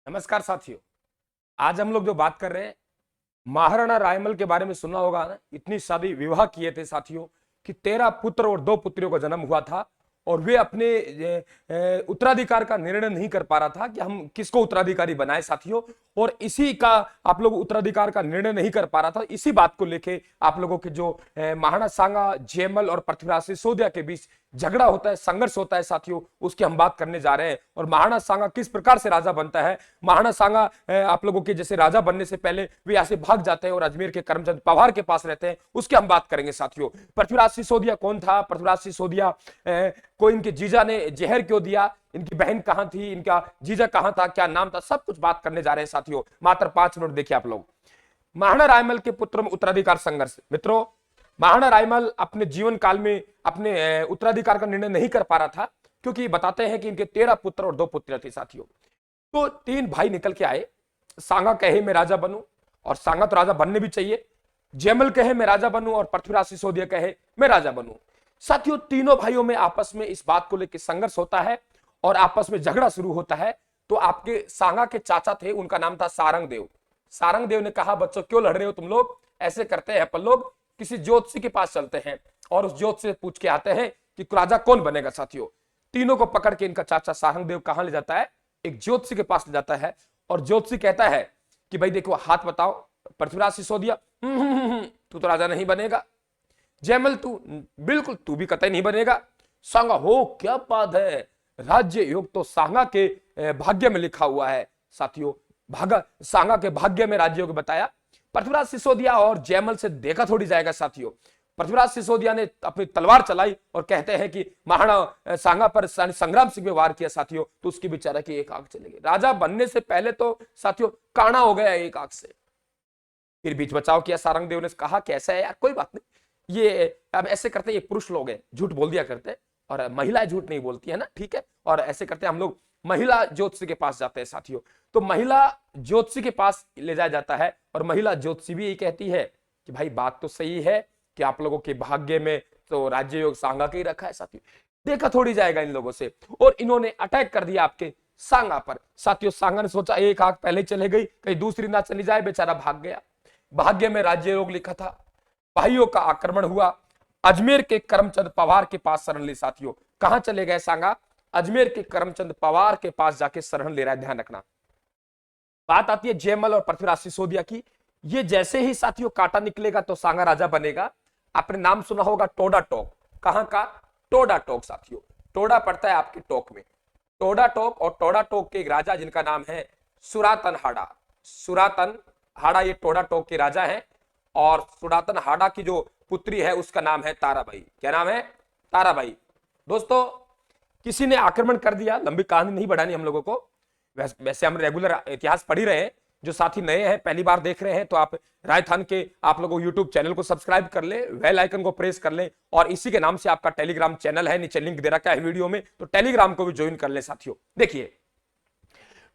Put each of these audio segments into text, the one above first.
नमस्कार साथियों। आज हम लोग जो बात कर रहे हैं, महाराणा रायमल के बारे में सुना होगा ना। इतनी शादी विवाह किए थे साथियों कि 13 पुत्र और 2 पुत्रियों का जन्म हुआ था। और वे अपने उत्तराधिकार का निर्णय नहीं कर पा रहा था कि हम किसको उत्तराधिकारी बनाए साथियों। और इसी का आप लोग उत्तराधिकार का निर्णय नहीं कर पा रहा था। इसी बात को लेके आप लोगों के जो महाराणा सांगा, जयमल और पृथ्वीराज सिसोदिया के बीच झगड़ा होता है, संघर्ष होता है साथियों, उसकी हम बात करने जा रहे हैं। और महाराणा सांगा किस प्रकार से राजा बनता है। महाराणा सांगा आप लोगों के जैसे राजा बनने से पहले वे यहां से भाग जाते हैं और अजमेर के करमचंद पवार के पास रहते हैं, उसकी हम बात करेंगे साथियों। पृथ्वीराज सिसोदिया कौन था, पृथ्वीराज सिसोदिया को इनके जीजा ने जहर क्यों दिया, इनकी बहन कहां थी, इनका जीजा कहां था, क्या नाम था, सब कुछ बात करने जा रहे हैं साथियों। मात्र 5 मिनट देखिए आप लोग। महाराणा रायमल के पुत्र में उत्तराधिकार संघर्ष। मित्रों, महाराणा रायमल अपने जीवन काल में अपने उत्तराधिकार का निर्णय नहीं कर पा रहा था, क्योंकि बताते हैं कि इनके 13 पुत्र और 2 पुत्र थे साथियों। तो 3 भाई निकल के आए। सांगा कहे मैं राजा बनूं, और सांगा तो राजा बनने भी चाहिए। जयमल कहे मैं राजा बनूं, और पृथ्वीराज सिसोदिया कहे मैं राजा बनूं। साथियों, तीनों भाइयों में आपस में इस बात को लेकर संघर्ष होता है और आपस में झगड़ा शुरू होता है। तो आपके सांगा के चाचा थे, उनका नाम था सारंग देव। सारंग देव ने कहा, बच्चों क्यों लड़ रहे हो तुम लोग, ऐसे करते हैं अपन लोग किसी ज्योतिषी के पास चलते हैं और उस ज्योतिषी से पूछ के आते हैं कि राजा कौन बनेगा। साथियों, तीनों को पकड़ के इनका चाचा सारंग देव कहां ले जाता है, एक ज्योतिषी के पास ले जाता है। और ज्योतिषी कहता है कि भाई देखो, हाथ बताओ। पृथ्वीराज सिसोदिया, तू तो राजा नहीं बनेगा। जयमल, तू बिल्कुल, तू भी कतई नहीं बनेगा। सांगा, हो क्या बात है, राज्य योग तो सांगा के भाग्य में लिखा हुआ है। साथियों, सांगा के भाग्य में राज्य योग बताया। पृथ्वीराज सिसोदिया और जयमल से देखा थोड़ी जाएगा साथियों। पृथ्वीराज सिसोदिया ने अपनी तलवार चलाई और कहते हैं कि महाराणा सांगा पर संग्राम सिंह ने वार किया साथियों, तो उसकी बेचारा की एक आंख चली गई। राजा बनने से पहले तो साथियों काना हो गया एक आंख से। फिर बीच बचाव किया सारंग देव ने, कहा कैसा है यार, कोई बात नहीं, ये अब ऐसे करते, ये पुरुष लोग हैं, झूठ बोल दिया करते, और महिलाएं झूठ नहीं बोलती है ना, ठीक है। और ऐसे करते हम लोग महिला ज्योतिषी के पास जाते हैं साथियों। तो महिला ज्योतिषी के पास ले जाया जाता है और महिला ज्योतिषी भी यही कहती है कि भाई बात तो सही है कि आप लोगों के भाग्य में तो राज्य योग सांगा का ही रखा है साथियों, देखा थोड़ी जाएगा इन लोगों से। और इन्होंने अटैक कर दिया आपके सांगा पर। साथियों, सांगा ने सोचा एक आंख पहले चले गई, कहीं दूसरी ना चली जाए, बेचारा भाग गया। भाग्य में राज्य योग लिखा था। भाइयों का आक्रमण हुआ। अजमेर के करमचंद पवार के पास शरण ली साथियों। कहां चले गए सांगा, अजमेर के करमचंद पवार के पास जाके शरण ले रहा है, ध्यान रखना। बात आती है जयमल और पृथ्वीराज सिसोदिया की। ये जैसे ही साथियों कांटा निकलेगा तो सांगा राजा बनेगा। आपने नाम सुना होगा टोडा टोक। कहां का, टोडा टोक साथियों। टोडा पड़ता है आपके टोक में। टोडा टोक और टोडा टोक के एक राजा जिनका नाम है सुरातन हाड़ा। सुरातन हाड़ा ये टोडा टोक के राजा है। और सुरातन हाड़ा की जो पुत्री है उसका नाम है ताराबाई। क्या नाम है, ताराबाई। दोस्तों, किसी ने आक्रमण कर दिया, लंबी कहानी नहीं बढ़ानी हम लोगों को। वैसे हम रेगुलर इतिहास पढ़ ही रहे हैं। जो साथी नए हैं, पहली बार देख रहे हैं, तो आप राजस्थान के आप लोगों यूट्यूब चैनल को सब्सक्राइब कर ले, बेल आइकन को प्रेस कर ले, और इसी के नाम से आपका टेलीग्राम चैनल है, नीचे लिंक दे रखा है वीडियो में, तो टेलीग्राम को भी ज्वाइन कर ले साथियों। देखिए,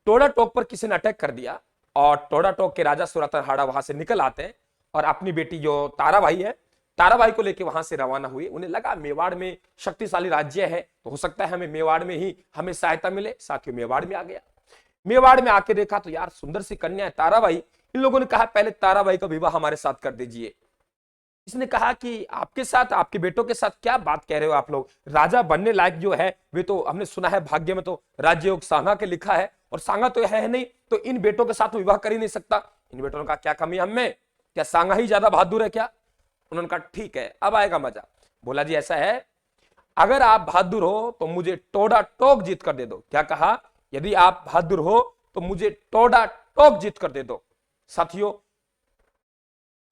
टोडा टोक पर किसी ने अटैक कर दिया और टोडा टोक के राजा सुरातन हाड़ा वहां से निकल आते हैं और अपनी बेटी जो ताराबाई है, ताराबाई को लेकर वहां से रवाना हुए। उन्हें लगा मेवाड़ में शक्तिशाली राज्य है, तो हो सकता है हमें मेवाड़ में ही हमें सहायता मिले। साथियों, मेवाड़ में आ गया। मेवाड़ में आके देखा तो यार सुंदर सी कन्या है ताराबाई। इन लोगों ने कहा पहले ताराबाई का विवाह हमारे साथ कर दीजिए। इसने कहा कि आपके साथ, आपके बेटों के साथ क्या बात कह रहे हो आप लोग, राजा बनने लायक जो है वे तो हमने सुना है भाग्य में तो राज्य योग सांगा के लिखा है, और सांगा तो है नहीं, तो इन बेटों के साथ तो विवाह कर ही नहीं सकता। इन बेटों का क्या कमी है हमें, क्या सांगा ही ज्यादा बहादुर है क्या। उन्होंने कहा ठीक है, अब आएगा मजा। बोला जी ऐसा है, अगर आप बहादुर हो तो मुझे टोडा टोक जीत कर दे दो। क्या कहा, यदि आप बहादुर हो तो मुझे टोडा टोक जीत कर दे दो। साथियों,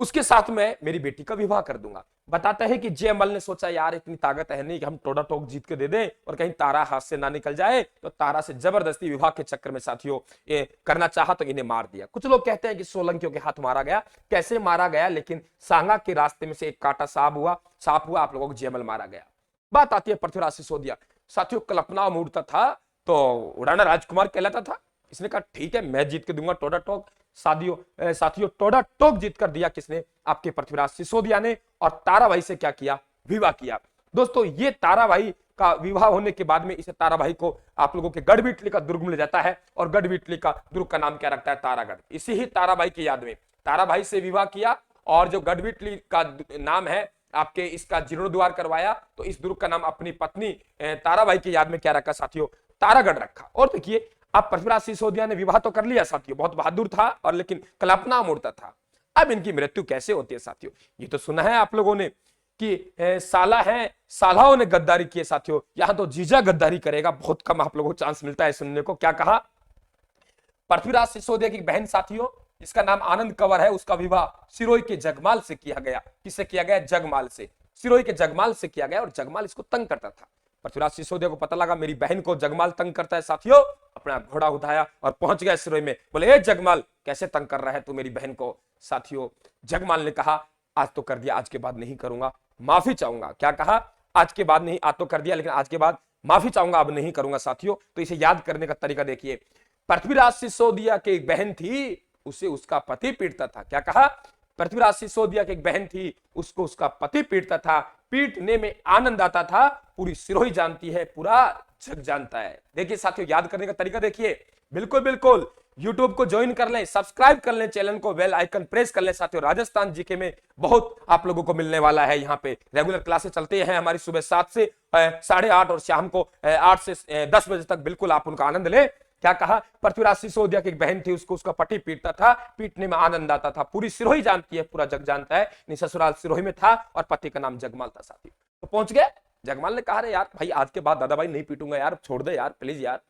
उसके साथ में मेरी बेटी का विवाह कर दूंगा। बताता है कि जयमल ने सोचा यार इतनी ताकत है नहीं कि हम टोडा टोक जीत के दे दें और कहीं तारा हाथ से ना निकल जाए, तो तारा से जबरदस्ती विवाह के चक्कर में साथियों ये करना चाहा तो इन्हें मार दिया। कुछ लोग कहते हैं कि सोलंकियों के हाथ मारा गया, कैसे मारा गया, लेकिन सांगा के रास्ते में से एक कांटा सांप हुआ, आप लोगों को जयमल मारा गया। बात आती है पृथ्वीराज सिसोदिया। साथियों, कल्पना मूर्ता था तो उड़ाना राजकुमार कहलाता था। इसने कहा ठीक है, मैं जीत के दूंगा टोडा टोक। साथियों, टोडा टोक जीत कर दिया किसने, आपके पृथ्वीराज सिसोदिया ने। और ताराबाई से क्या किया, विवाह किया। दोस्तों, ये ताराबाई का विवाह होने के बाद में इसे ताराबाई को आप लोगों के गढ़विटली का दुर्ग मिल जाता है और गढ़विटली का दुर्ग का नाम क्या रखता है, तारागढ़। इसी ही ताराबाई की याद में ताराबाई से विवाह किया और जो गढ़विटली का नाम है आपके इसका जीर्णोद्वार करवाया, तो इस दुर्ग का नाम अपनी पत्नी ताराबाई की याद में क्या रखा साथियों, तारागढ़ रखा। और देखिए अब पृथ्वीराज सिसोदिया ने विवाह तो कर लिया साथियों, बहुत बहादुर था और लेकिन कल्पना मूर्ता था। अब इनकी मृत्यु कैसे होती है साथियों, ये तो सुना है आप लोगों ने कि साला है, सालाओं ने गद्दारी की है साथियों, यहां तो जीजा गद्दारी करेगा, बहुत कम आप लोगों को चांस मिलता है सुनने को। क्या कहा, पृथ्वीराज सिसोदिया की बहन साथियों, इसका नाम आनंद कंवर है, उसका विवाह सिरोही के जगमाल से किया गया। किससे किया गया, जगमाल से, सिरोही के जगमाल से किया गया और जगमाल इसको तंग करता था। पृथ्वीराज सिसोदिया को पता लगा मेरी बहन को जगमाल तंग करता है साथियों, अपना घोड़ा उठाया और पहुंच गया सिरोही में। बोले, ए जगमाल, कैसे तंग कर रहा है तू मेरी बहन को। साथियों जगमाल ने कहा, आज तो कर दिया, आज के बाद नहीं करूंगा, माफी चाहूंगा। क्या कहा, आज के बाद नहीं, आज तो कर दिया लेकिन आज के बाद माफी चाहूंगा, अब नहीं करूंगा साथियों। तो इसे याद करने का तरीका देखिए, पृथ्वीराज सिसोदिया की एक बहन थी, उसे उसका पति पीटता था। क्या कहा, पृथ्वीराज सिसोदिया की एक बहन थी, उसको उसका पति पीटता था, पीटने में आनंद आता था, पूरी सिरोही जानती है, पूरा जग जानता है। देखिए साथियों याद करने का तरीका देखिए, बिल्कुल बिल्कुल YouTube को ज्वाइन कर लें, सब्सक्राइब कर लें चैनल को, बेल आइकन प्रेस कर लें साथियों। राजस्थान जीके में बहुत आप लोगों को मिलने वाला है। यहाँ पे रेगुलर क्लासेस चलते हैं हमारी, सुबह 7 से 8:30 और शाम को 8 से 10 बजे तक, बिल्कुल आप उनका आनंद लें। क्या कहा, पृथ्वीराज सिसोदिया की एक बहन थी, उसको उसका पति पीटता था, पीटने में आनंद आता था, पूरी सिरोही जानती है, पूरा जग जानता है। ससुराल सिरोही में था और पति का नाम जगमाल था साथी। तो पहुंच गए, जगमाल ने कहा, यार भाई आज के बाद दादा भाई नहीं पीटूंगा यार, छोड़ दे यार प्लीज यार।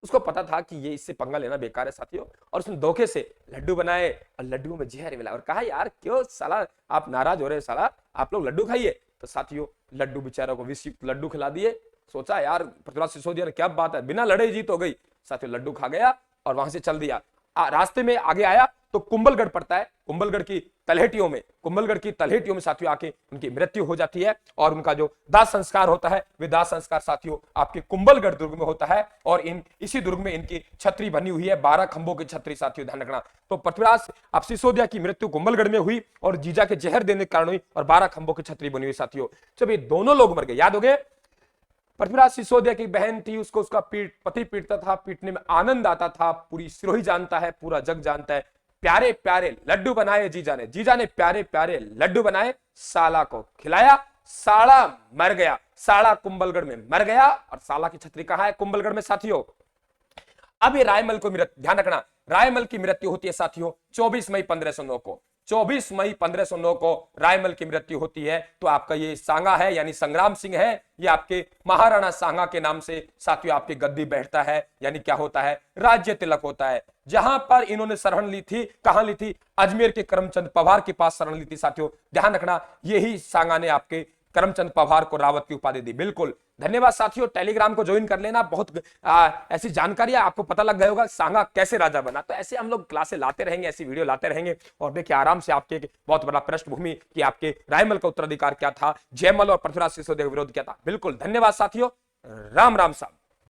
उसको पता था कि ये इससे पंगा लेना बेकार है साथियों, और उसने धोखे से लड्डू बनाए और लड्डू में जहर मिला और कहा, यार क्यों साला आप नाराज हो रहे, साला आप लोग लड्डू खाइए। तो साथियों लड्डू बेचारों को विषयुक्त लड्डू खिला दिए। सोचा यार पृथ्वीराज सिसोदिया ने क्या बात है, बिना लड़े जीत हो गई। साथियों लड्डू खा गया और वहां से चल दिया। रास्ते में आगे आया तो कुंभलगढ़ पड़ता है, कुंभलगढ़ की तलहटियों में साथियों आके उनकी मृत्यु हो जाती है और उनका जो दाह संस्कार होता है, वे दाह संस्कार साथियों आपके कुंभलगढ़ दुर्ग में होता है। और इसी दुर्ग में इनकी छतरी बनी हुई है, 12 खंभों की छतरी साथियों, ध्यान रखना। तो पृथ्वीराज अब सिसोदिया की मृत्यु कुंभलगढ़ में हुई और जीजा के जहर देने के कारण हुई और 12 खंभों की छतरी बनी हुई साथियों। जब ये दोनों लोग मर गए, याद हो गए, पृथ्वीराज सिसोदिया की बहन थी, उसको उसका पति पीटता था, पीटने में आनंद आता था, पूरी सिरोही जानता है, पूरा जग जानता है। प्यारे प्यारे लड्डू बनाए जीजा ने प्यारे प्यारे लड्डू बनाए, साला को खिलाया, साला मर गया, साला कुंभलगढ़ में मर गया। और साला की छतरी कहां है, कुंभलगढ़ में साथियों। अब ये रायमल को मृत्यु, ध्यान रखना, रायमल की मृत्यु होती है साथियों 24 मई 1509 को। 24 मई 1509 को रायमल की मृत्यु होती है। तो आपका ये सांगा है, यानी संग्राम सिंह है, ये आपके महाराणा सांगा के नाम से साथियों आपकी गद्दी बैठता है, यानी क्या होता है, राज्य तिलक होता है। जहां पर इन्होंने शरण ली थी, कहां ली थी, अजमेर के करमचंद पवार के पास शरण ली थी साथियों, ध्यान रखना। यही सांगा ने आपके करमचंद पवार को रावत की उपाधि दी। बिल्कुल धन्यवाद साथियों, टेलीग्राम को ज्वाइन कर लेना, बहुत ऐसी जानकारियां आपको पता लग गया होगा सांगा कैसे राजा बना। तो ऐसे हम लोग क्लासे लाते रहेंगे, ऐसी वीडियो लाते रहेंगे। और देखिए आराम से आपके बहुत बड़ा पृष्ठभूमि कि आपके रायमल का उत्तराधिकार क्या था, जयमल और पृथ्वीराज सिसोदिया का विरोध क्या था। बिल्कुल धन्यवाद साथियों, राम राम साहब।